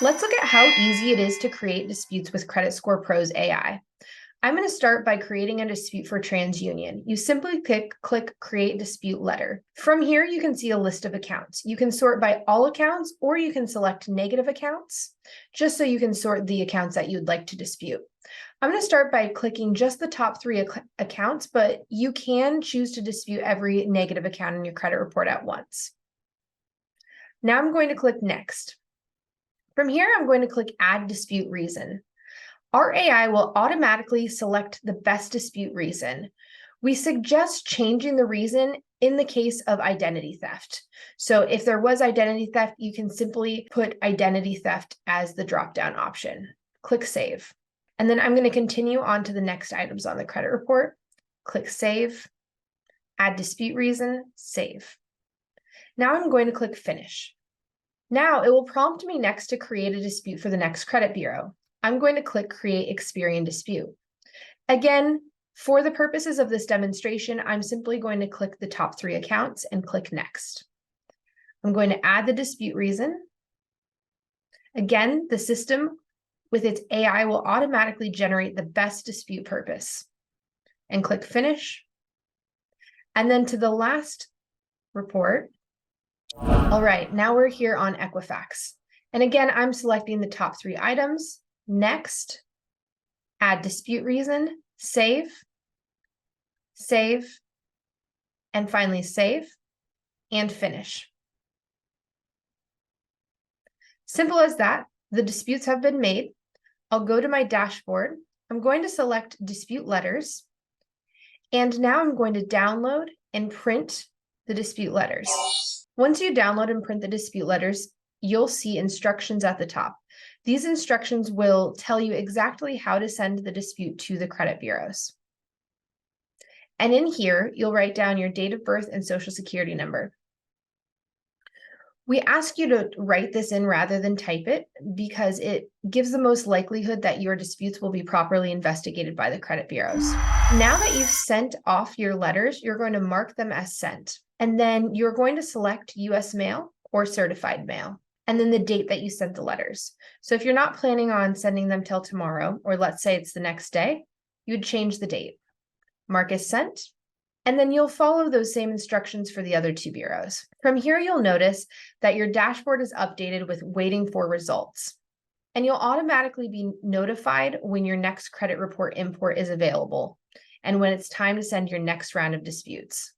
Let's look at how easy it is to create disputes with Credit Score Pro's AI. I'm going to start by creating a dispute for TransUnion. You simply click Create Dispute Letter. From here, you can see a list of accounts. You can sort by all accounts, or you can select negative accounts, just so you can sort the accounts that you'd like to dispute. I'm going to start by clicking just the top 3 accounts, but you can choose to dispute every negative account in your credit report at once. Now I'm going to click Next. From here, I'm going to click Add Dispute Reason. Our AI will automatically select the best dispute reason. We suggest changing the reason in the case of identity theft. So if there was identity theft, you can simply put identity theft as the drop-down option. Click Save. And then I'm going to continue on to the next items on the credit report. Click Save, Add Dispute Reason, Save. Now I'm going to click Finish. Now it will prompt me next to create a dispute for the next credit bureau. I'm going to click Create Experian Dispute. Again, for the purposes of this demonstration, I'm simply going to click the top 3 accounts and click Next. I'm going to add the dispute reason. Again, the system with its AI will automatically generate the best dispute purpose. And click Finish. And then to the last report. All right, now we're here on Equifax. And again, I'm selecting the top 3 items. Next, add dispute reason, save, save, and finally save, and finish. Simple as that. The disputes have been made. I'll go to my dashboard. I'm going to select dispute letters. And now I'm going to download and print the dispute letters. Once you download and print the dispute letters, you'll see instructions at the top. These instructions will tell you exactly how to send the dispute to the credit bureaus. And in here, you'll write down your date of birth and social security number. We ask you to write this in rather than type it because it gives the most likelihood that your disputes will be properly investigated by the credit bureaus. Now that you've sent off your letters, you're going to mark them as sent. And then you're going to select US mail or certified mail, and then the date that you sent the letters. So if you're not planning on sending them till tomorrow, or let's say it's the next day, you'd change the date. Mark as sent, and then you'll follow those same instructions for the other 2 bureaus. From here, you'll notice that your dashboard is updated with waiting for results, and you'll automatically be notified when your next credit report import is available and when it's time to send your next round of disputes.